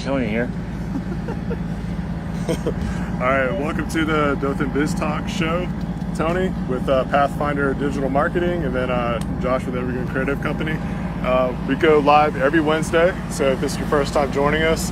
Tony here. All right, welcome to the Dothan Biz Talk show. Tony with Pathfinder Digital Marketing, and then Josh with Evergreen Creative Company. We go live every Wednesday, so if this is your first time joining us,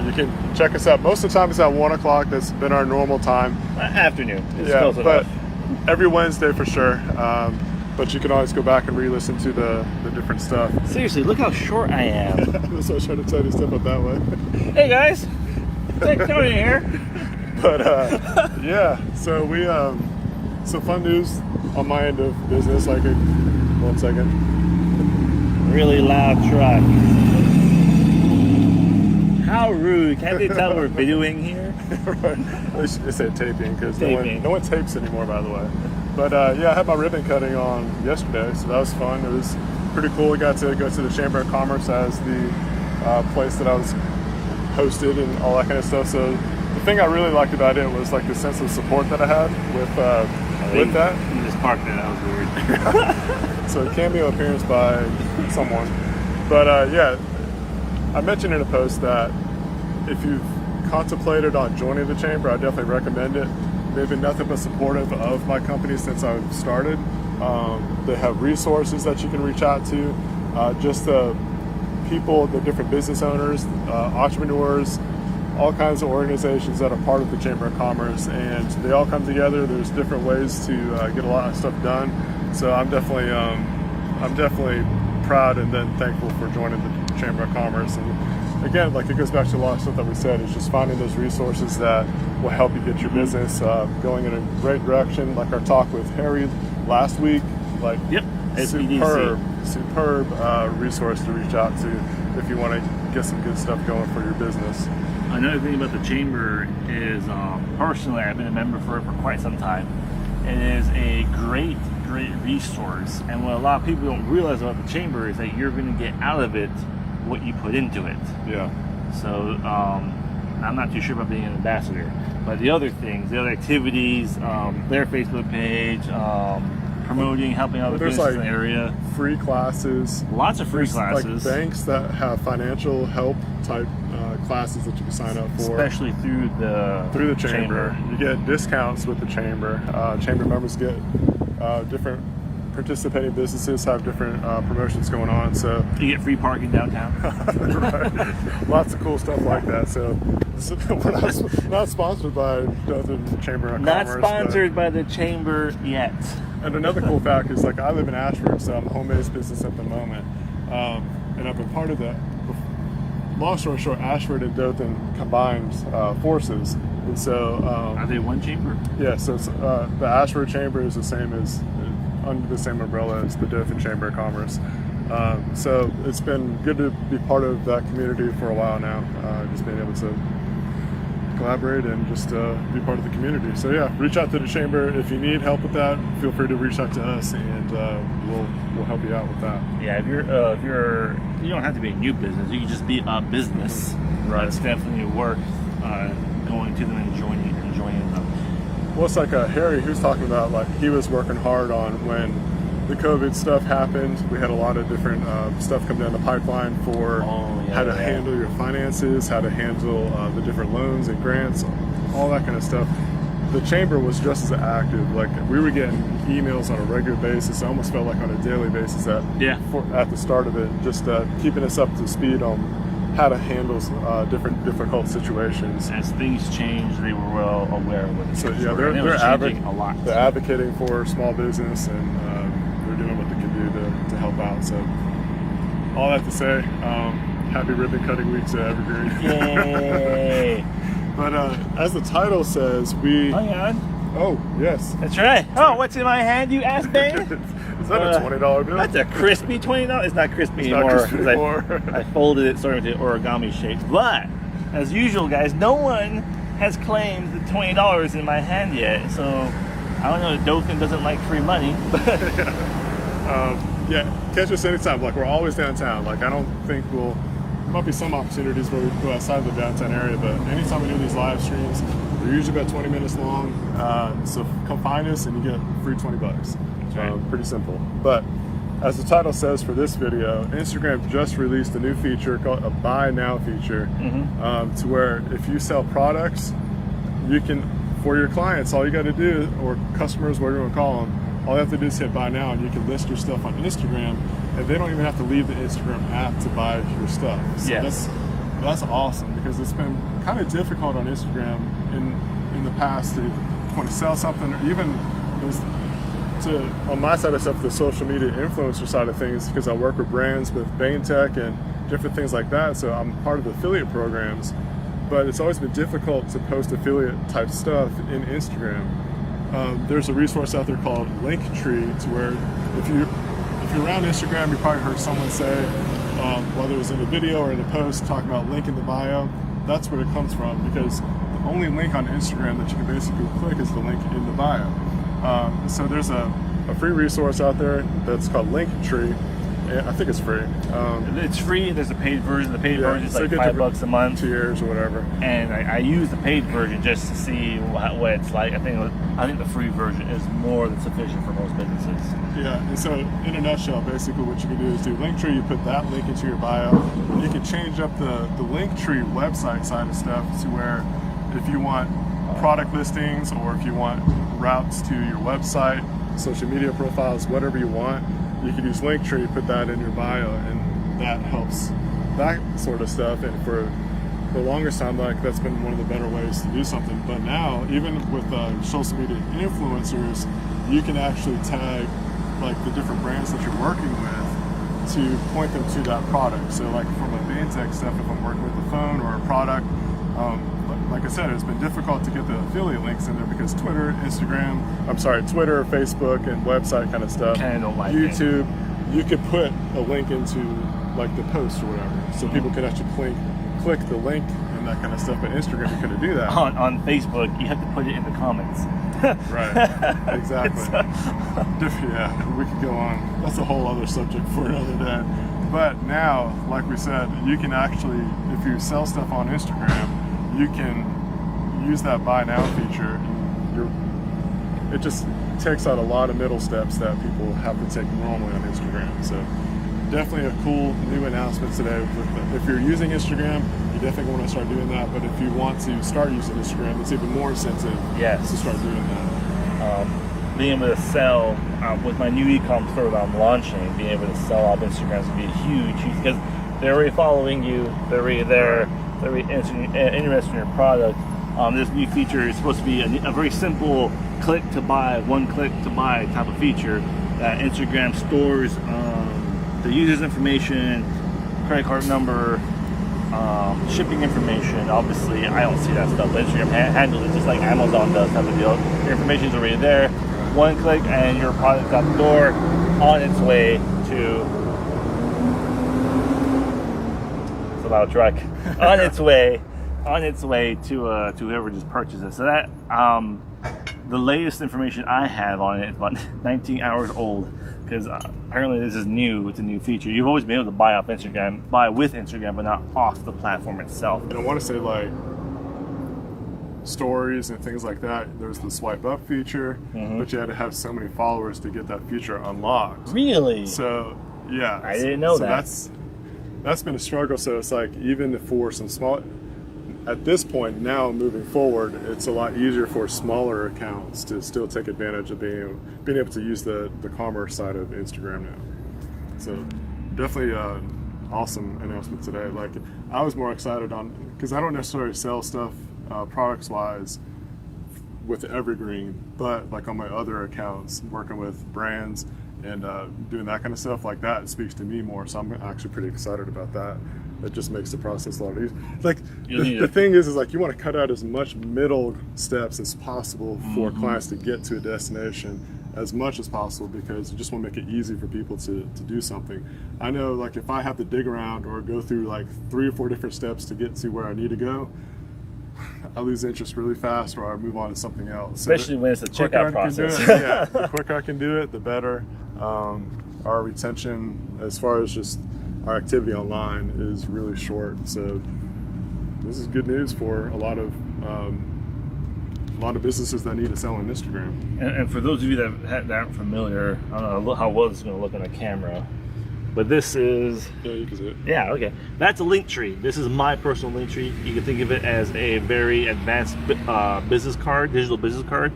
you can check us out. Most of the time it's at 1 o'clock. That's been our normal time. Afternoon. Yeah, but every Wednesday for sure. But you can always go back and re-listen to the different stuff. Seriously, look how short I am. That's why I was trying to tell you to step up that way. Hey guys, Tony here. But yeah, so we some fun news on my end of business. Like, 1 second. Really loud truck. How rude! Can't they tell we're videoing here? Right. They say taping because Taping. no one tapes anymore, by the way. But yeah, I had my ribbon cutting on yesterday, so that was fun. It was pretty cool. We got to go to the Chamber of Commerce as the place that I was hosted and all that kind of stuff. So the thing I really liked about it was like the sense of support that I had with that. You just parked it. That was weird. So a cameo appearance by someone. But yeah, I mentioned in a post that if you've contemplated on joining the chamber, I definitely recommend it. They've been nothing but supportive of my company since I've started. They have resources that you can reach out to. Just the people, the different business owners, entrepreneurs, all kinds of organizations that are part of the Chamber of Commerce, and they all come together. There's different ways to get a lot of stuff done. So I'm definitely proud and then thankful for joining the Chamber of Commerce. And again, like, it goes back to a lot of stuff that we said. It's just finding those resources that will help you get your business going in a great direction. Like our talk with Harry last week, like, Yep. superb resource to reach out to if you want to get some good stuff going for your business. Another thing about the chamber is, personally, I've been a member for it for quite some time. It is a great resource, and what a lot of people don't realize about the chamber is that you're going to get out of it what you put into it. Yeah. So I'm not too sure about being an ambassador, but the other things, the other activities, their Facebook page, promoting, helping other businesses in the area. Free classes. Lots of free classes. Like banks that have financial help type classes that you can sign up for. Especially through the chamber. You get discounts with the chamber. Chamber members get different participating businesses have different promotions going on. So you get free parking downtown. Right. Lots of cool stuff like that. So we're not sponsored by the Chamber of Not Commerce. Not sponsored by the chamber yet. And another cool fact is, like, I live in Ashford, so I'm a home-based business at the moment, and I've been part of that. Long story short, Ashford and Dothan combined forces, and so are they one chamber? Yeah, so it's, the Ashford Chamber is the same as under the same umbrella as the Dothan Chamber of Commerce. So it's been good to be part of that community for a while now, just being able to collaborate and just be part of the community. So yeah, reach out to the chamber if you need help with that. Feel free to reach out to us, and we'll help you out with that. Yeah, if you don't have to be a new business. You can just be a business. Right. It's definitely worth going to them and joining them. Well, it's like Harry, he was talking about, like, he was working hard on when the COVID stuff happened. We had a lot of different stuff come down the pipeline for how to handle your finances, how to handle the different loans and grants, all that kind of stuff. The chamber was just as active. Like, we were getting emails on a regular basis. I almost felt like on a daily basis at the start of it, just keeping us up to speed on how to handle different difficult situations. As things change, they were well aware of it. So yeah, they're advocating for small business, and they're doing what they can do to help out. So all that to say, happy ribbon cutting week to Evergreen. Yay! But as the title says, we... Hang on. Oh, yes. That's right. Oh, what's in my hand, you ass bang? Is that a $20 bill? That's a crispy $20. It's not crispy anymore. I folded it sort of into origami shapes. But, as usual, guys, no one has claimed the $20 in my hand yet. So, I don't know if Dothan doesn't like free money. Yeah, catch us anytime. Like, we're always downtown. Like, I don't think there might be some opportunities where we go outside the downtown area, but anytime we do these live streams, they're usually about 20 minutes long. So come find us and you get free $20. Right. Pretty simple. But as the title says for this video, Instagram just released a new feature called a Buy Now feature, to where if you sell products, you can, for your clients, all you got to do, or customers, whatever you want to call them, all you have to do is hit buy now, and you can list your stuff on Instagram, and they don't even have to leave the Instagram app to buy your stuff. So that's awesome, because it's been kind of difficult on Instagram in the past to want to sell something, or even on my side of stuff, the social media influencer side of things, because I work with brands with Bain Tech and different things like that. So I'm part of affiliate programs, but it's always been difficult to post affiliate type stuff in Instagram. There's a resource out there called Linktree, to where if you're around Instagram, you probably heard someone say, whether it was in a video or in a post, talking about link in the bio. That's where it comes from, because the only link on Instagram that you can basically click is the link in the bio. So there's a free resource out there that's called Linktree. I think it's free. It's free. There's a paid version. The paid version is like $5 a month, 2 years or whatever. And I use the paid version just to see what it's like. I think the free version is more than sufficient for most businesses. Yeah. And so in a nutshell, basically what you can do is do Linktree. You put that link into your bio, and you can change up the Linktree website side of stuff to where if you want product listings, or if you want routes to your website, social media profiles, whatever you want, you can use Linktree, put that in your bio, and that helps that sort of stuff. And for the longest time, like, that's been one of the better ways to do something. But now, even with social media influencers, you can actually tag like the different brands that you're working with to point them to that product. So like from a Bain Tech stuff, if I'm working with a phone or a product, like I said, it's been difficult to get the affiliate links in there, because Twitter, Facebook, and website kind of stuff. I don't like YouTube, you could put a link into like the post or whatever, so people could actually click the link and that kind of stuff. But Instagram, you couldn't do that. On Facebook, you have to put it in the comments. Right. Exactly. Yeah, we could go on. That's a whole other subject for another day. But now, like we said, you can actually, if you sell stuff on Instagram, you can use that buy now feature. It just takes out a lot of middle steps that people have to take normally on Instagram. So definitely a cool new announcement today. If you're using Instagram, you definitely want to start doing that. But if you want to start using Instagram, it's even more incentive to start doing that. Being able to sell with my new e-com store that I'm launching, being able to sell off Instagram is going to be huge, because they're already following you, they're already there, they're already interested in your product. This new feature is supposed to be a very simple click to buy, one click to buy type of feature that Instagram stores the user's information, credit card number, shipping information. Obviously, I don't see that stuff, but Instagram handles it just like Amazon does type of deal. Your information's already there. One click and your product's out the door, on its way to... It's a loud truck. on its way to whoever just purchased it. So that the latest information I have on it is about 19 hours old, because apparently this is new. It's a new feature. You've always been able to buy with Instagram, but not off the platform itself. And I want to say, like, stories and things like that, there's the swipe up feature, but you had to have so many followers to get that feature unlocked. Really? So yeah, I didn't know that. That's been a struggle. So it's like, even for some small, at this point now moving forward, it's a lot easier for smaller accounts to still take advantage of being able to use the commerce side of Instagram now. So definitely awesome announcement today. Like, I was more excited because I don't necessarily sell stuff products wise with Evergreen, but like on my other accounts, working with brands and doing that kind of stuff, like that speaks to me more. So I'm actually pretty excited about that. It just makes the process a lot easier. Like, the thing is like, you want to cut out as much middle steps as possible for clients to get to a destination as much as possible, because you just want to make it easy for people to do something. I know, like, if I have to dig around or go through like 3 or 4 different steps to get to where I need to go, I lose interest really fast, or I move on to something else. Especially when it's a checkout process. The quicker I can do it, the better. Our retention, as far as just our activity online, is really short. So this is good news for a lot of a lot of businesses that need to sell on Instagram. And for those of you that aren't familiar, I don't know how well this is going to look on a camera, but this is... Yeah, you can see it. Yeah, okay. That's a link tree. This is my personal link tree. You can think of it as a very advanced business card, digital business card.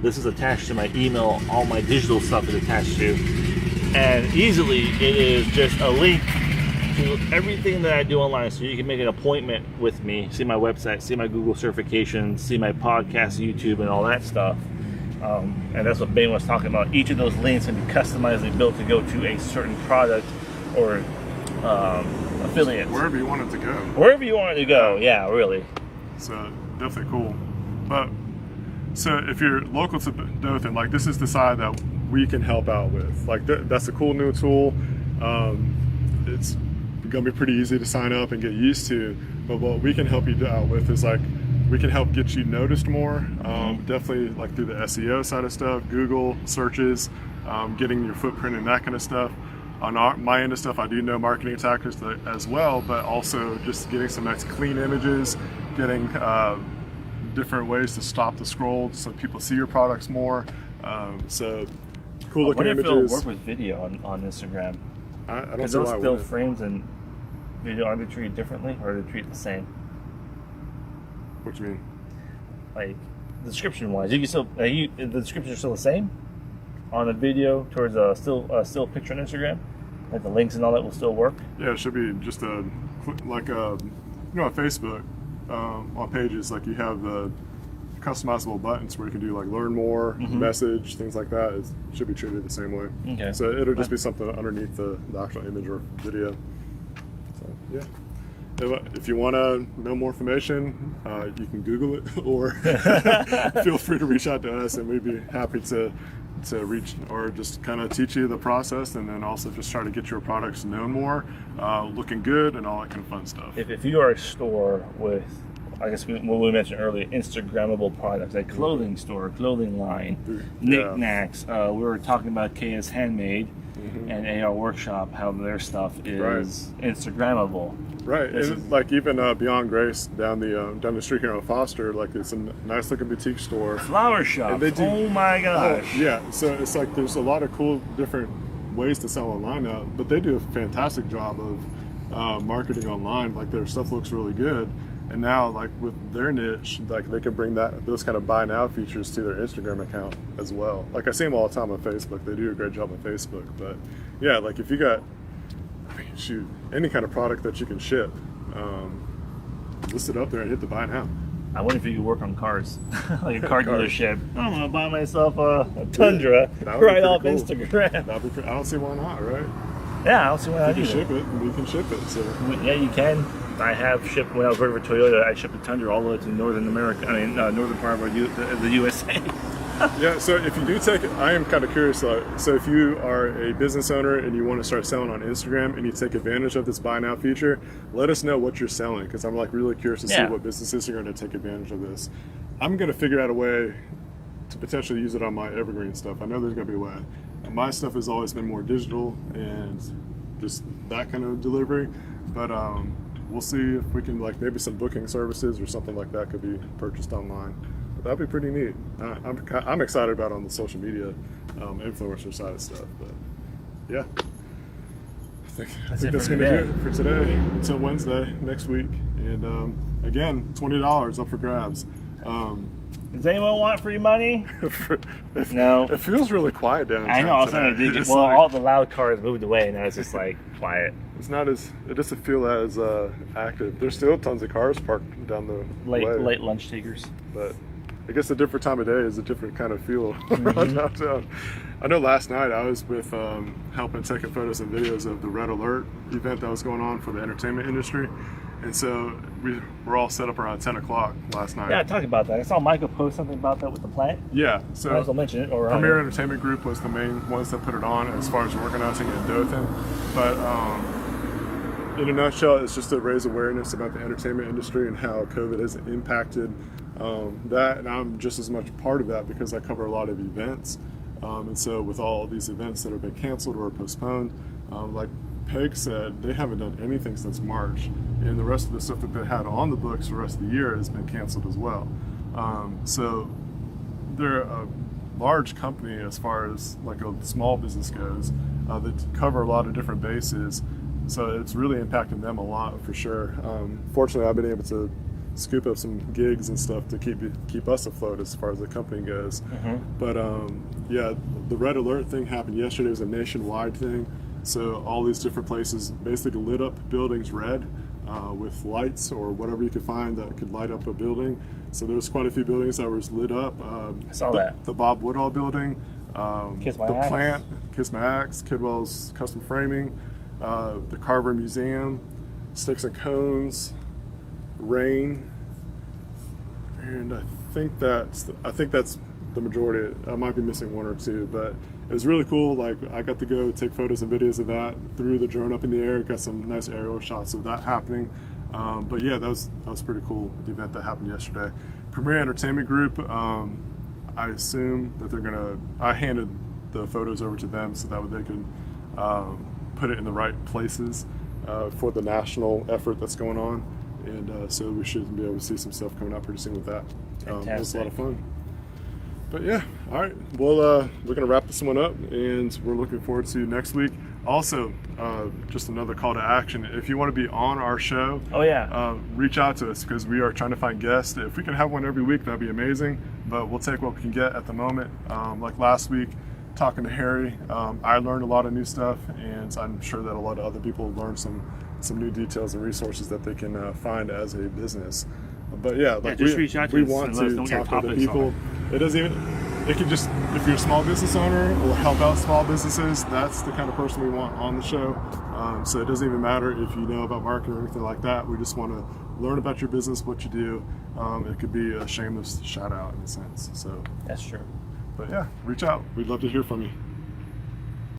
This is attached to my email. All my digital stuff is attached to. And easily, it is just a link to everything that I do online. So you can make an appointment with me, see my website, see my Google certifications, see my podcast, YouTube, and all that stuff. And that's what Bane was talking about. Each of those links can be customizably built to go to a certain product or affiliate. Wherever you want it to go. Wherever you want it to go, yeah, really. So definitely cool. But so if you're local to Dothan, like this is the side that we can help out with. Like that's a cool new tool. It's gonna be pretty easy to sign up and get used to. But what we can help you out with is like we can help get you noticed more. Definitely like through the SEO side of stuff, Google searches, getting your footprint and that kind of stuff. On my end of stuff, I do know marketing tactics as well, but also just getting some nice clean images, getting different ways to stop the scroll so people see your products more. So cool looking images. images. What if it'll work with video on Instagram? I don't see those why it still wouldn't. frames and video, are they treated differently or are they treated the same? What do you mean? Like description wise, you can still the descriptions are still the same on the video towards a still picture on Instagram. Like the links and all that will still work. Yeah, it should be just like on Facebook on pages, like you have the customizable buttons where you can do like learn more, message, things like that. It should be treated the same way. Okay. So it'll just be something underneath the actual image or video. So yeah. If you want to know more information, you can Google it, or feel free to reach out to us, and we'd be happy to reach or just kind of teach you the process, and then also just try to get your products known more, looking good, and all that kind of fun stuff. If you are a store with, I guess what we mentioned earlier, Instagrammable products, like clothing store, clothing line, knickknacks. We were talking about KS Handmade and AR Workshop, how their stuff is Instagrammable. Right, and like even Beyond Grace down the street here on Foster, like it's a nice looking boutique store. Flower shop. And they do, oh my gosh. Oh, yeah, so it's like there's a lot of cool different ways to sell online now, but they do a fantastic job of marketing online. Like their stuff looks really good, and now like with their niche, like they can bring those kind of buy now features to their Instagram account as well. Like I see them all the time on Facebook. They do a great job on Facebook, but yeah, like if you got, shoot, any kind of product that you can ship, list it up there and hit the buy now. I wonder if you could work on cars, like a car dealership. I'm gonna buy myself a Tundra right off cool. Instagram. I don't see why not, right? Yeah, I don't see why not. You can ship it, and we can ship it. So yeah, you can. I have shipped when I was working for Toyota. I shipped a Tundra all the way to Northern America. I mean, northern part of the USA. Yeah, so if you do take it, I am kind of curious. So if you are a business owner and you want to start selling on Instagram and you take advantage of this buy now feature, let us know what you're selling, because I'm like really curious to see what businesses are going to take advantage of this. I'm going to figure out a way to potentially use it on my evergreen stuff. I know there's going to be a way. My stuff has always been more digital and just that kind of delivery, but we'll see if we can, like maybe some booking services or something like that could be purchased online. That'd be pretty neat. I'm excited about it on the social media influencer side of stuff. But yeah, I think that's going to do it for today until Wednesday next week. And again, $20 up for grabs. Does anyone want free money? No. It feels really quiet down. I know. I was trying to dig. Well, all the loud cars moved away, and now it's just like quiet. It's not as. It doesn't feel as active. There's still tons of cars parked down the way. Late lunch takers. But I guess a different time of day is a different kind of feel around downtown. I know last night I was with helping taking photos and videos of the Red Alert event that was going on for the entertainment industry. And so we were all set up around 10 o'clock last night. Yeah, talk about that. I saw Michael post something about that with the plant. Yeah, so I'll mention it. Premier Entertainment Group was the main ones that put it on as far as organizing in Dothan. But in a nutshell, it's just to raise awareness about the entertainment industry and how COVID has impacted that. And I'm just as much part of that because I cover a lot of events. And so with all these events that have been canceled or postponed, like Peg said, they haven't done anything since March, and the rest of the stuff that they had on the books for the rest of the year has been canceled as well. So they're a large company as far as like a small business goes. That cover a lot of different bases. So it's really impacting them a lot for sure. Fortunately, I've been able to scoop up some gigs and stuff to keep us afloat as far as the company goes. But yeah, the red alert thing happened yesterday. It was a nationwide thing. So all these different places basically lit up buildings red with lights or whatever you could find that could light up a building. So there was quite a few buildings that was lit up. I saw that. The Bob Woodall building, Kiss My the Axe. plant, Kiss My Axe, Kidwell's Custom Framing, the Carver Museum, Sticks and Cones, Rain, and I think that's the majority. I might be missing one or two, but it was really cool. Like I got to go take photos and videos of that, threw the drone up in the air, got some nice aerial shots of that happening. But yeah, that was pretty cool. The event that happened yesterday. Premier Entertainment Group. I assume that they're gonna. I handed the photos over to them so that way they can put it in the right places for the national effort that's going on, and so we should be able to see some stuff coming out pretty soon with that. It was a lot of fun. But yeah, all right. Well, we're gonna wrap this one up, and we're looking forward to next week. Also, just another call to action. If you want to be on our show, reach out to us because we are trying to find guests. If we can have one every week, that'd be amazing. But we'll take what we can get at the moment. Like last week, talking to Harry, I learned a lot of new stuff, and I'm sure that a lot of other people learned some new details and resources that they can find as a business. But yeah, like just reach out to we us want and let us know to what your talk to other topics people. It doesn't even. It can just, if you're a small business owner or help out small businesses, that's the kind of person we want on the show. So it doesn't even matter if you know about marketing or anything like that. We just want to learn about your business, what you do. It could be a shameless shout out in a sense. So that's true. But yeah, reach out. We'd love to hear from you.